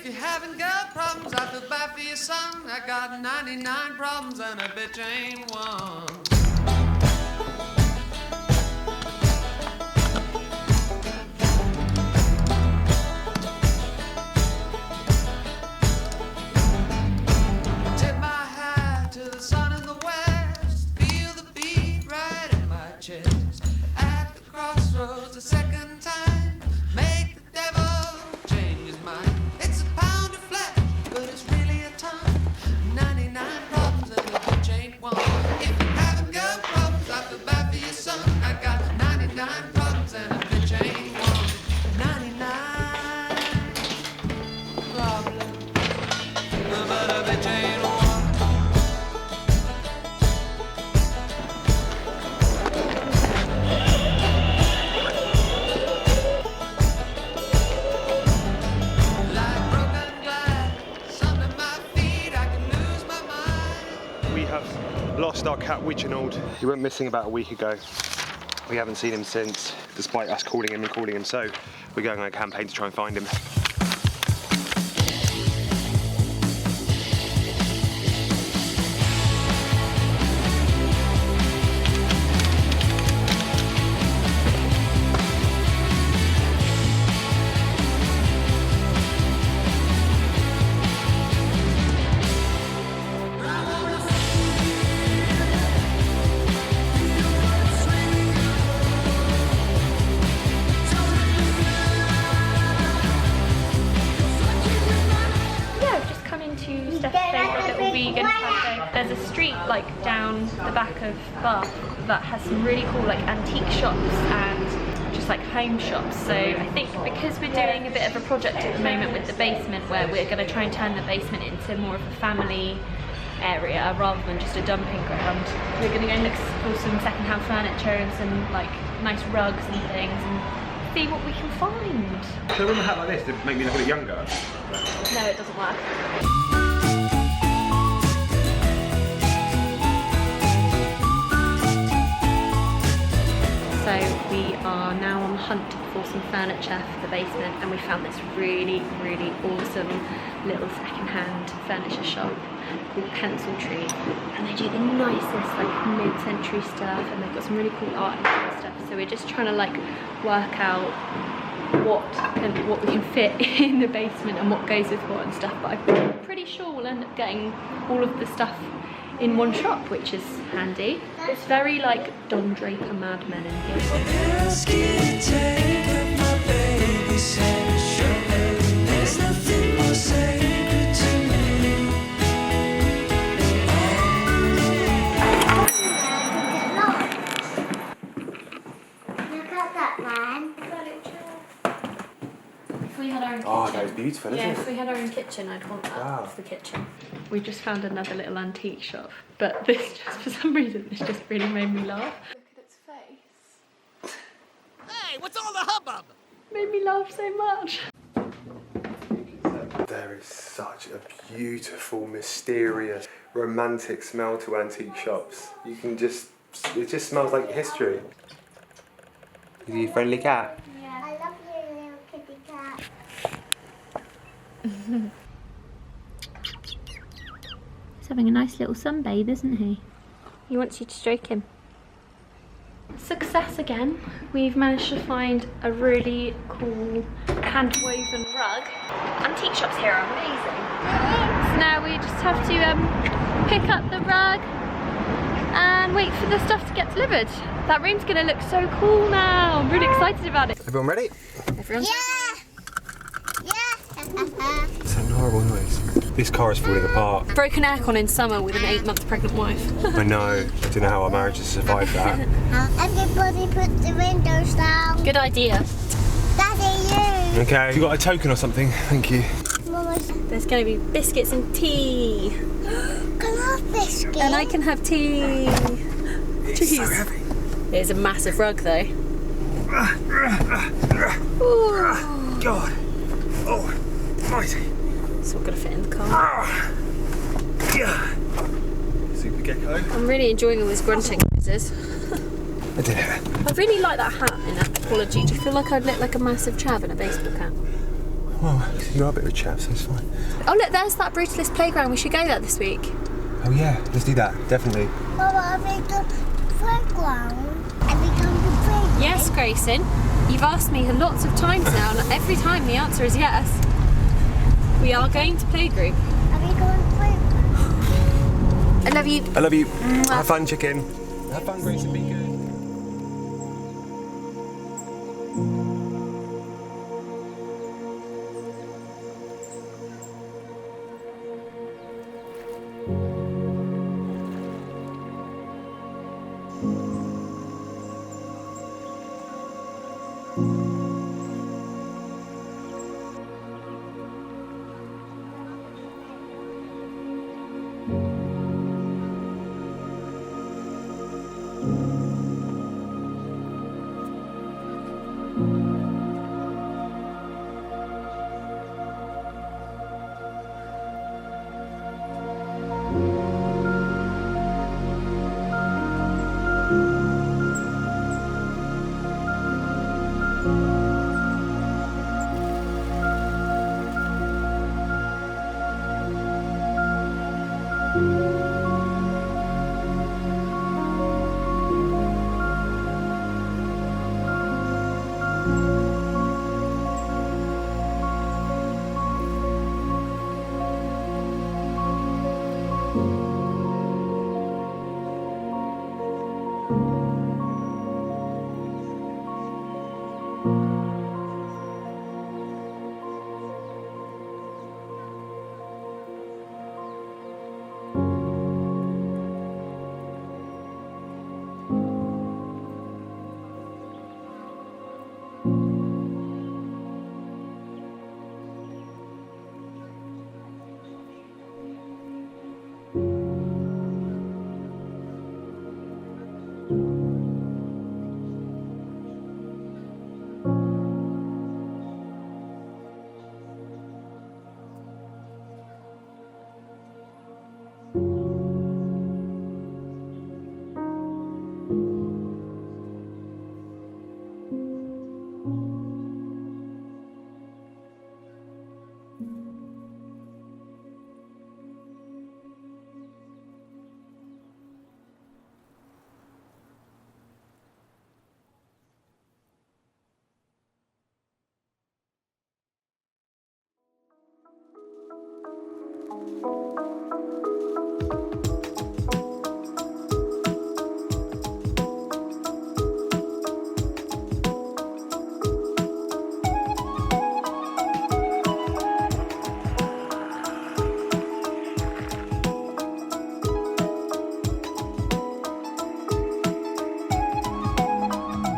you're having got problems, I feel bad for your son. I got 99 problems and a bitch ain't one. Tip my hat to the sun in the west. Feel the beat right in my chest. At the crossroads a second time. Make the devil change his mind. It's a pound of flesh, but it's really a ton. 99 problems and a bitch ain't one. If you haven't got problems, I feel bad for your son. I got 99 problems and a bitch ain't one. 99 problems, but a bitch ain't one. Like broken glass under my feet, I can lose my mind. We have lost our cat Reginald. He went missing about a week ago. We haven't seen him since, despite us calling him and calling him, so we're going on a campaign to try and find him. Stef's favourite little vegan cafe. There's a street like down the back of Bath that has some really cool like antique shops and just like home shops. So I think because we're doing a bit of a project at the moment with the basement where we're going to try and turn the basement into more of a family area rather than just a dumping ground, we're going to go and look for some second-hand furniture and some like nice rugs and things and see what we can find. So when a hat like this to make me look a bit younger? No, it doesn't work. So we are now on the hunt for some furniture for the basement, and we found this really awesome little second-hand furniture shop called Pencil Tree, and they do the nicest like mid-century stuff, and they've got some really cool art and stuff. So we're just trying to like work out what we can fit in the basement and what goes with what and stuff, but I'm pretty sure we'll end up getting all of the stuff in one shop, which is handy. It's very like Don Draper Mad Men in Oh, that was beautiful, isn't Yeah, it? if we had our own kitchen, I'd want that Wow. as the kitchen. We just found another little antique shop, but this just, for some reason, this just really made me laugh. Look at its face. Hey, what's all the hubbub? Made me laugh so much. There is such a beautiful, mysterious, romantic smell to antique shops. You can just, it just smells like history. Is he a friendly cat? Yeah. I love you, little kitty cat. He's having a nice little sunbathe, isn't he? He wants you to stroke him. Success again. We've managed to find a really cool hand-woven rug. Antique shops here are amazing. So now we just have to pick up the rug and wait for the stuff to get delivered. That room's gonna look so cool now. I'm really excited about it. Everyone ready? Everyone's It's an horrible noise. This car is falling apart. broken aircon in summer with an 8-month pregnant wife. I know. I don't know how our marriage has survived that. Everybody put the windows down. Good idea. Daddy, you. Okay, you got a token or something? Thank you. Mama's. There's gonna be biscuits and tea. Can I have biscuits? And I can have tea. It's so heavy. It is a massive rug though. Ooh. God. Oh, mighty. It's not gonna fit in the car. Yeah. Super gecko. I'm really enjoying all these grunting noises. I did it. I really like that hat in Anthropology. Do you feel like I'd look like a massive chav in a baseball cap? Well, you are a bit of a chap, so it's fine. Oh look, there's that Brutalist playground. We should go there this week. Oh yeah, let's do that, definitely. Mama, have we got playground? Have we gone to playground? Yes, Grayson. You've asked me lots of times now, and every time the answer is yes. We are going to playgroup. Have we gone to playground? I love you. I love you. Have fun, chicken. Have fun, Grayson, be good.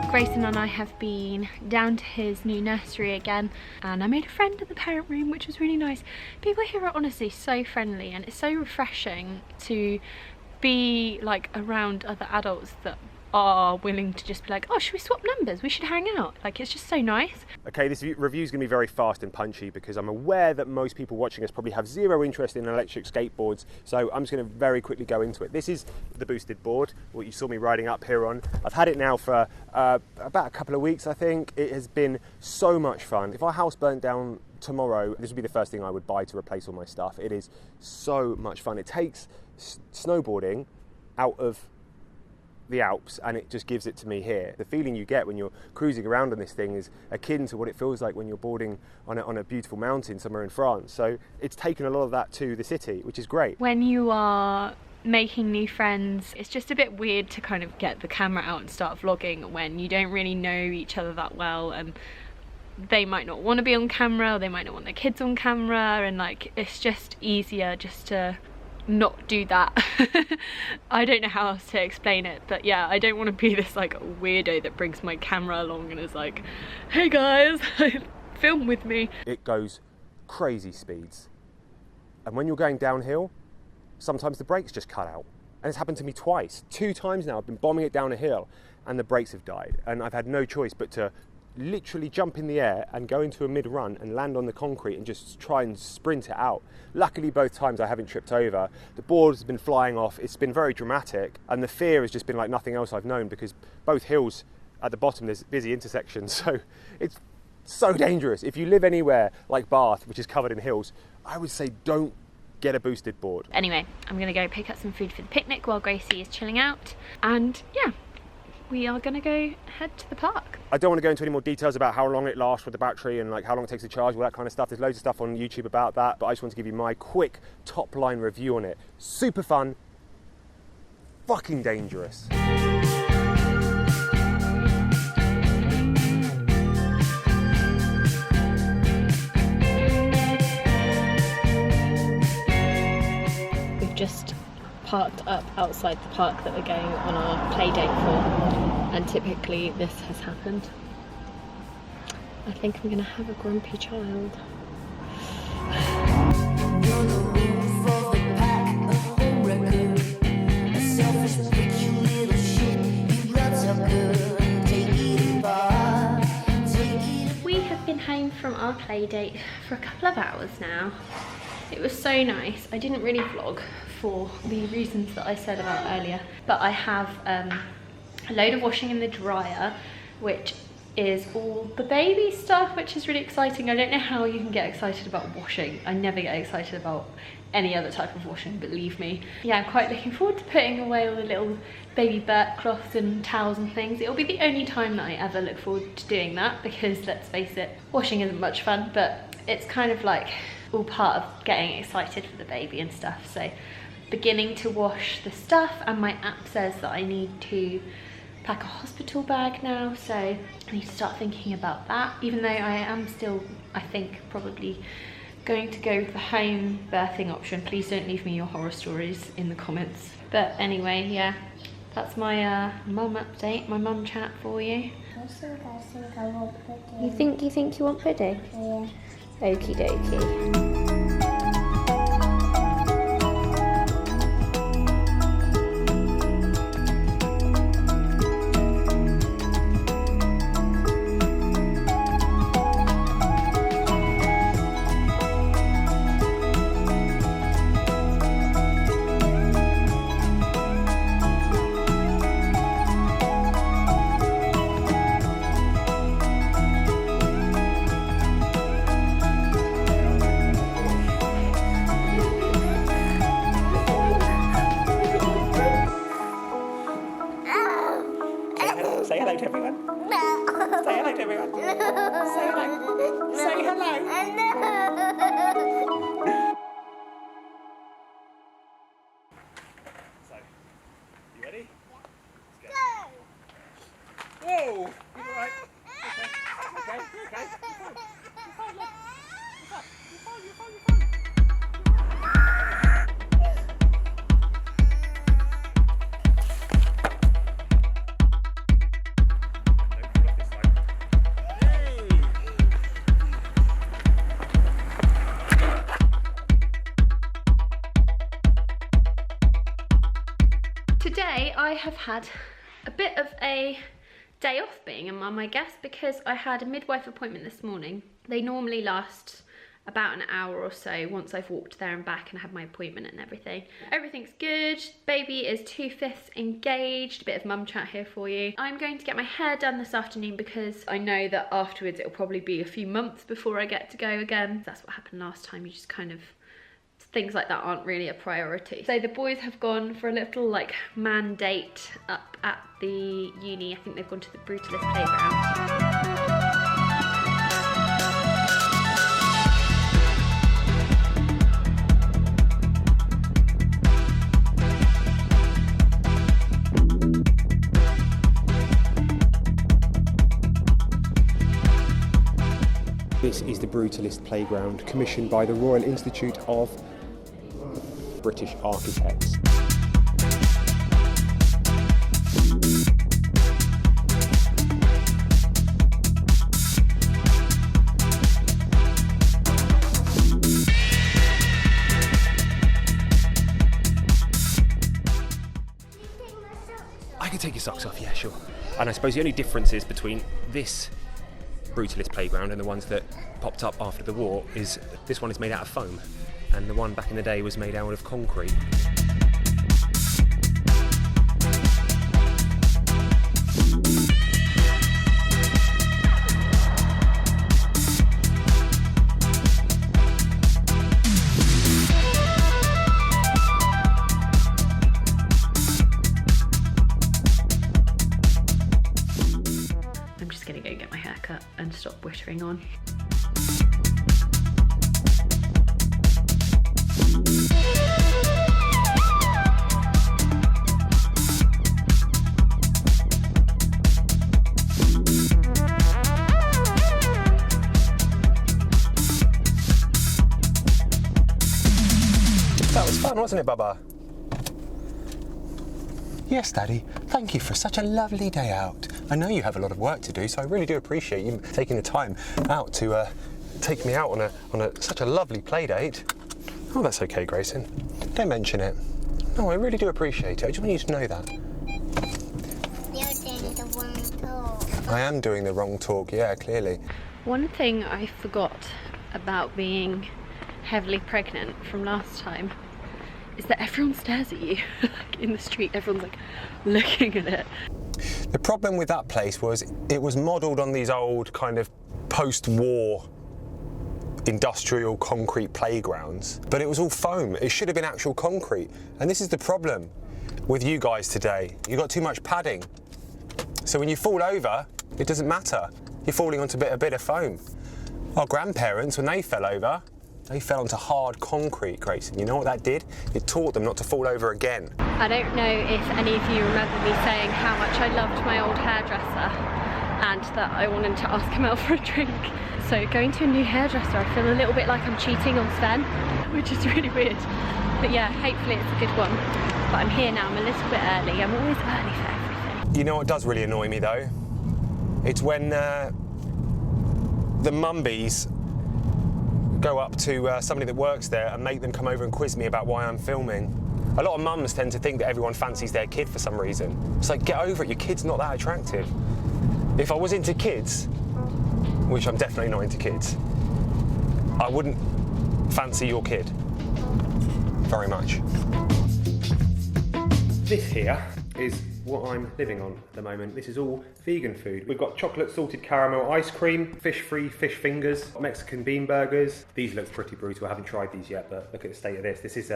Grayson and I have been down to his new nursery again, and I made a friend in the parent room, which was really nice. People here are honestly so friendly, and it's so refreshing to be like around other adults that are willing to just be like, oh, should we swap numbers? We should hang out. Like, it's just so nice. Okay, this review is going to be very fast and punchy because I'm aware that most people watching us probably have zero interest in electric skateboards, so I'm just going to very quickly go into it. This is the boosted board, what you saw me riding up here on. I've had it now for about a couple of weeks, I think. It has been so much fun. If our house burnt down tomorrow, this would be the first thing I would buy to replace all my stuff. It is so much fun. It takes snowboarding out of the Alps and it just gives it to me here. The feeling you get when you're cruising around on this thing is akin to what it feels like when you're boarding on a beautiful mountain somewhere in France. So it's taken a lot of that to the city, which is great. When you are making new friends, it's just a bit weird to kind of get the camera out and start vlogging when you don't really know each other that well, and they might not want to be on camera, or they might not want their kids on camera, and like it's just easier just to not do that. I don't know how else to explain it, but yeah, I don't want to be this like weirdo that brings my camera along and is like, hey guys, film with me. It goes crazy speeds, and when you're going downhill, sometimes the brakes just cut out, and it's happened to me twice. 2 times now I've been bombing it down a hill and the brakes have died, and I've had no choice but to literally jump in the air and go into a mid-run and land on the concrete and just try and sprint it out. Luckily both times I haven't tripped over. The board has been flying off. It's been very dramatic, and the fear has just been like nothing else I've known, because both hills at the bottom there's busy intersections, so it's So dangerous. If you live anywhere like Bath, which is covered in hills, I would say don't get a boosted board. Anyway, I'm gonna go pick up some food for the picnic while Gracie is chilling out. And yeah, we are gonna go head to the park. I don't want to go into any more details about how long it lasts with the battery and like how long it takes to charge, all that kind of stuff. There's loads of stuff on YouTube about that, but I just want to give you my quick top line review on it. Super fun, fucking dangerous. We've just parked up outside the park that we're going on our play date for, and typically this has happened. I think I'm gonna have a grumpy child. We have been home from our play date for a couple of hours now. It was so nice. I didn't really vlog for the reasons that I said about earlier, but I have a load of washing in the dryer, which is all the baby stuff, which is really exciting. I don't know how you can get excited about washing. I never get excited about any other type of washing, believe me. Yeah, I'm quite looking forward to putting away all the little baby burp cloths and towels and things. It'll be the only time that I ever look forward to doing that, because let's face it, washing isn't much fun, but it's kind of like all part of getting excited for the baby and stuff. So beginning to wash the stuff, and my app says that I need to pack a hospital bag now, so I need to start thinking about that, even though I am still, I think, probably going to go with the home birthing option. Please don't leave me your horror stories in the comments. But anyway, yeah, that's my mum update, my mum chat for you. I think I want pudding. You think you want pudding? Yeah. Okie dokie. Say hello to everyone. Say hello to everyone. Say hello. Say hello. So, you ready? Let's go. Whoa! You all right? Okay. You're fine. You're fine, look. What's up? You're fine. Today I have had a bit of a day off being a mum, I guess, because I had a midwife appointment this morning. They normally last about an hour or so once I've walked there and back and had my appointment and everything. Everything's good. Baby is 2/5 engaged. A bit of mum chat here for you. I'm going to get my hair done this afternoon because I know that afterwards it'll probably be a few months before I get to go again. That's what happened last time. You just kind of, things like that aren't really a priority. So the boys have gone for a little like man date up at the uni. I think they've gone to the Brutalist playground. This is the Brutalist playground, commissioned by the Royal Institute of British Architects. I can take your socks off, yeah, sure. And I suppose the only difference is between this Brutalist playground and the ones that popped up after the war is this one is made out of foam, and the one back in the day was made out of concrete. twittering on. That was fun, wasn't it, Bubba? Yes, Daddy. Thank you for such a lovely day out. I know you have a lot of work to do, so I really do appreciate you taking the time out to take me out on such a lovely play date. Oh, that's okay, Grayson. Don't mention it. No, I really do appreciate it. I just want you to know that. You're doing the wrong talk. I am doing the wrong talk, yeah, clearly. One thing I forgot about being heavily pregnant from last time is that everyone stares at you. In the street, everyone's like looking at it. The problem with that place was it was modelled on these old kind of post-war industrial concrete playgrounds, but it was all foam. It should have been actual concrete. And this is the problem with you guys today. You've got too much padding. So when you fall over, it doesn't matter. You're falling onto a bit of foam. Our grandparents, when they fell over, they fell onto hard concrete, Grayson. You know what that did? It taught them not to fall over again. I don't know if any of you remember me saying how much I loved my old hairdresser and that I wanted to ask him out for a drink. So going to a new hairdresser, I feel a little bit like I'm cheating on Sven, which is really weird. But yeah, hopefully it's a good one. But I'm here now, I'm a little bit early. I'm always early for everything. You know what does really annoy me though? It's when the mumbies go up to somebody that works there and make them come over and quiz me about why I'm filming. A lot of mums tend to think that everyone fancies their kid for some reason. It's like, get over it, your kid's not that attractive. If I was into kids, which I'm definitely not into kids, I wouldn't fancy your kid very much. This here is what I'm living on at the moment. This is all vegan food. We've got chocolate salted caramel ice cream, fish-free fish fingers, Mexican bean burgers. These look pretty brutal. I haven't tried these yet, but look at the state of this. This is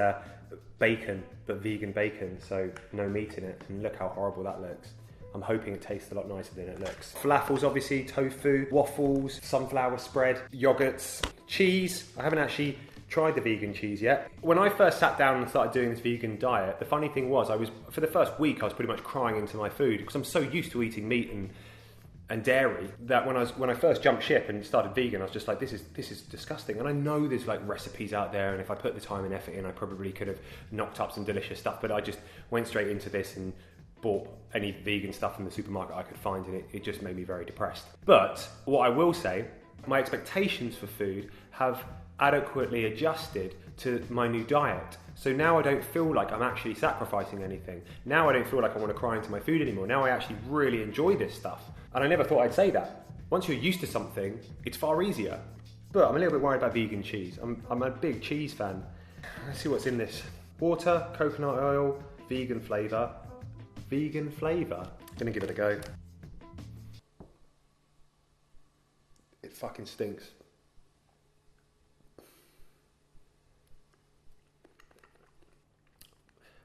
bacon, but vegan bacon, so no meat in it. And look how horrible that looks. I'm hoping it tastes a lot nicer than it looks. Falafels, obviously, tofu, waffles, sunflower spread, yogurts, cheese. I haven't actually tried the vegan cheese yet. When I first sat down and started doing this vegan diet, the funny thing was, for the first week, I was pretty much crying into my food because I'm so used to eating meat and dairy that when I first jumped ship and started vegan, I was just like, this is disgusting. And I know there's like recipes out there, and if I put the time and effort in, I probably could have knocked up some delicious stuff. But I just went straight into this and bought any vegan stuff in the supermarket I could find, and it just made me very depressed. But what I will say, my expectations for food have adequately adjusted to my new diet. So now I don't feel like I'm actually sacrificing anything. Now I don't feel like I want to cry into my food anymore. Now I actually really enjoy this stuff. And I never thought I'd say that. Once you're used to something, it's far easier. But I'm a little bit worried about vegan cheese. I'm a big cheese fan. Let's see what's in this. Water, coconut oil, vegan flavour. Vegan flavour? Gonna give it a go. It fucking stinks.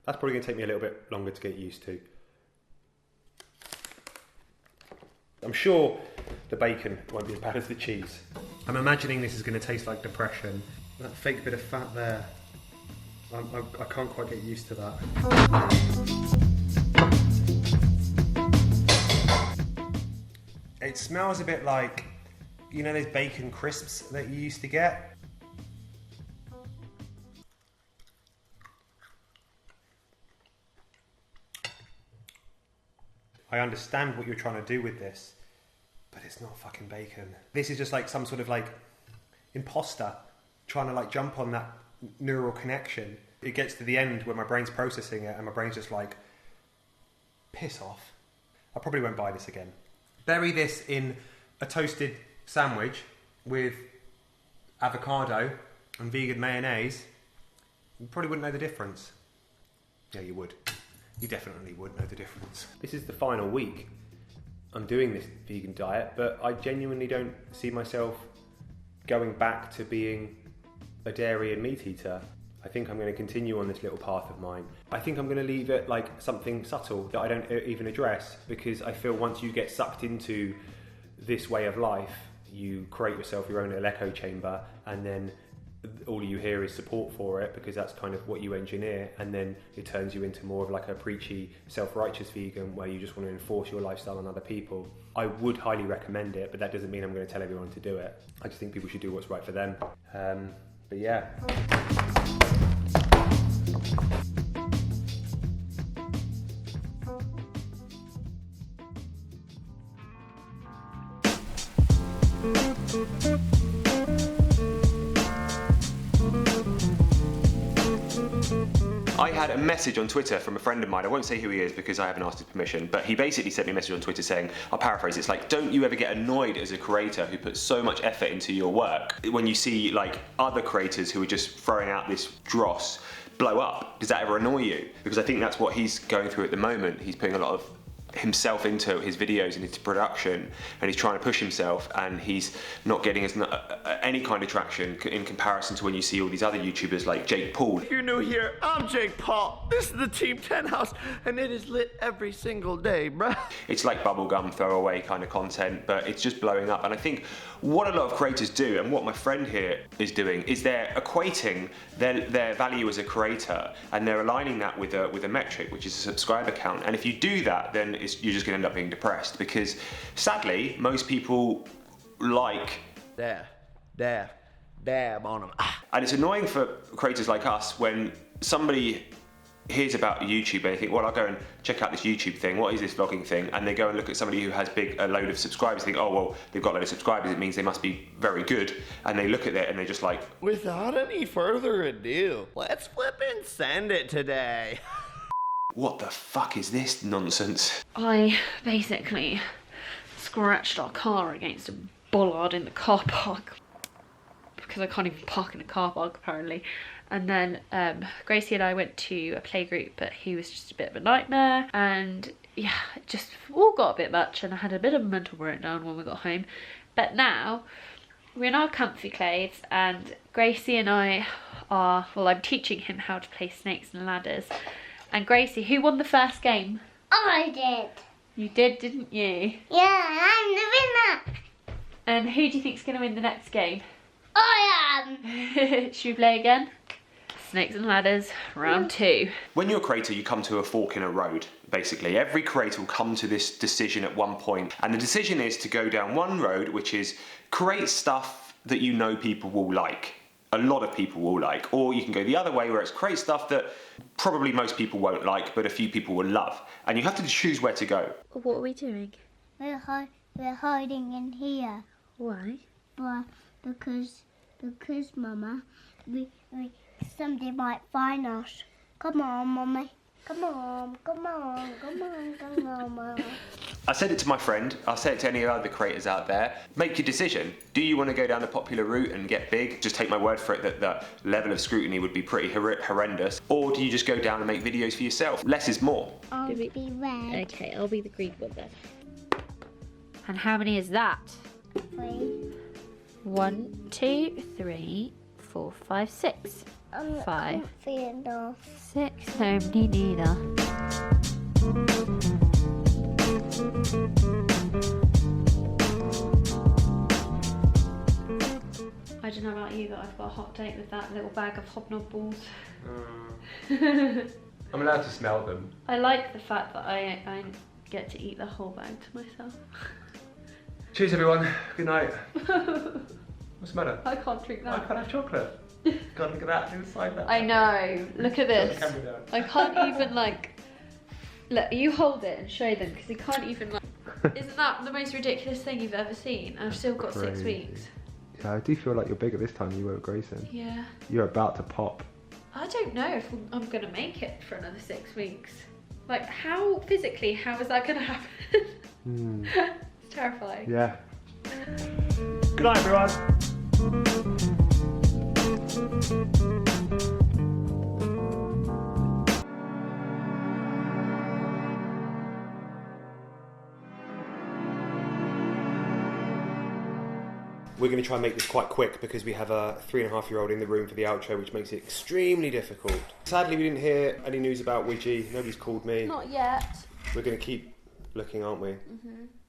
That's probably going to take me a little bit longer to get used to. I'm sure the bacon won't be as bad as the cheese. I'm imagining this is going to taste like depression. That fake bit of fat there. I can't quite get used to that. It smells a bit like, you know those bacon crisps that you used to get? I understand what you're trying to do with this, but it's not fucking bacon. This is just like some sort of like imposter trying to like jump on that neural connection. It gets to the end where my brain's processing it and my brain's just like, piss off. I probably won't buy this again. Bury this in a toasted sandwich with avocado and vegan mayonnaise. You probably wouldn't know the difference. Yeah, you would. You definitely would know the difference. This is the final week I'm doing this vegan diet, but I genuinely don't see myself going back to being a dairy and meat eater. I think I'm going to continue on this little path of mine. I think I'm going to leave it like something subtle that I don't even address, because I feel once you get sucked into this way of life, you create yourself your own little echo chamber, and then all you hear is support for it because that's kind of what you engineer, and then it turns you into more of like a preachy, self-righteous vegan where you just want to enforce your lifestyle on other people. I would highly recommend it, but that doesn't mean I'm going to tell everyone to do it. I just think people should do what's right for them. But yeah. I had a message on Twitter from a friend of mine. I won't say who he is because I haven't asked his permission, but he basically sent me a message on Twitter saying, I'll paraphrase, it's like, don't you ever get annoyed as a creator who puts so much effort into your work when you see like other creators who are just throwing out this dross blow up? Does that ever annoy you? Because I think that's what he's going through at the moment. He's putting a lot of himself into his videos and into production, and he's trying to push himself, and he's not getting any kind of traction in comparison to when you see all these other YouTubers like Jake Paul. If you're new here, I'm Jake Paul. This is the Team 10 house, and it is lit every single day, bruh. It's like bubblegum throwaway kind of content, but it's just blowing up. And I think what a lot of creators do, and what my friend here is doing, is they're equating their value as a creator, and they're aligning that with a metric, which is a subscriber count. And if you do that, then you're just going to end up being depressed, because sadly most people like dab on them. And it's annoying for creators like us when somebody hears about YouTube and they think, well, I'll go and check out this YouTube thing, what is this vlogging thing? And they go and look at somebody who has a load of subscribers, think, oh well, they've got a load of subscribers, it means they must be very good. And they look at it and they're just like, Without any further ado, let's flip and send it today. what the fuck is this nonsense? I basically scratched our car against a bollard in the car park because I can't even park in a car park apparently. And then Gracie and I went to a playgroup, but he was just a bit of a nightmare, and yeah, it just all got a bit much, and I had a bit of a mental breakdown when we got home. But now we're in our comfy clothes, and Gracie and I are, well, I'm teaching him how to play snakes and ladders. And Gracie, who won the first game? I did. You did, didn't you? Yeah, I'm the winner. And who do you think's going to win the next game? I am. Should we play again? Snakes and ladders, round 2. When you're a creator, you come to a fork in a road, basically. Every creator will come to this decision at one point, and the decision is to go down one road, which is create stuff that you know people will like. A lot of people will like. Or you can go the other way, where it's create stuff that probably most people won't like, but a few people will love. And you have to choose where to go. What are we doing? We're hiding in here. Why? Well, because Mama, somebody might find us. Come on, Mummy. Come on, Mama. I said it to my friend, I'll say it to any other creators out there. Make your decision. Do you want to go down the popular route and get big? Just take my word for it that the level of scrutiny would be pretty horrendous. Or do you just go down and make videos for yourself? Less is more. I'll be red. Okay, I'll be the green one then. And how many is that? 3. 1, 2, 3, 4, 5, 6. I'm 5, not feeling off. 6. No, me neither. I don't know about you, but I've got a hot date with that little bag of hobnob balls. I'm allowed to smell them. I like the fact that I get to eat the whole bag to myself. Cheers everyone, good night. What's the matter? I can't drink I that. can't have chocolate. God, look at that inside that. I know. Look at this. Turn the camera down. I can't even like. Look, you hold it and show them because you can't even like. Isn't that the most ridiculous thing you've ever seen? And I've still got 6 Crazy. weeks. Yeah, I do feel like you're bigger this time than you were at Grayson. Yeah. You're about to pop. I don't know if I'm gonna make it for another 6 weeks. Like, how physically? How is that gonna happen? It's terrifying. Yeah. Good night, everyone. We're going to try and make this quite quick because we have a 3.5-year-old in the room for the outro, which makes it extremely difficult. Sadly, we didn't hear any news about Ouija. Nobody's called me. Not yet. We're going to keep looking, aren't we?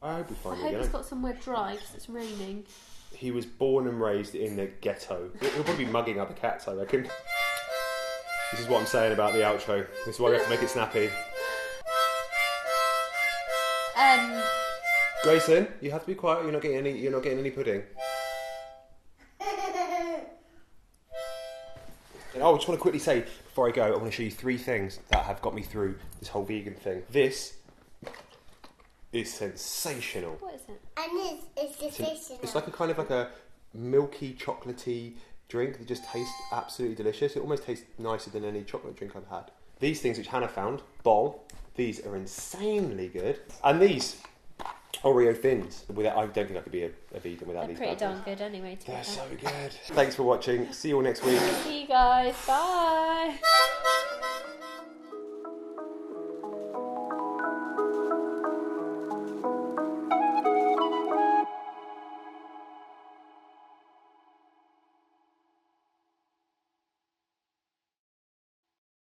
I hope we I find hope it. he's got somewhere dry because it's raining. He was born and raised in the ghetto. He'll probably be mugging other cats, I reckon. This is what I'm saying about the outro. This is why we have to make it snappy. Grayson, you have to be quiet. You're not getting any pudding. Oh, I just want to quickly say before I go, I want to show you 3 things that have got me through this whole vegan thing. This is sensational. What is it? And it's sensational. It's like a milky, chocolatey drink that just tastes absolutely delicious. It almost tastes nicer than any chocolate drink I've had. These things which Hannah found, Bol, these are insanely good. And these Oreo thins. I don't think I could be a vegan without They're these. pretty bad darn boys. good anyway. They're so good. Thanks for watching. See you all next week. See you guys. Bye.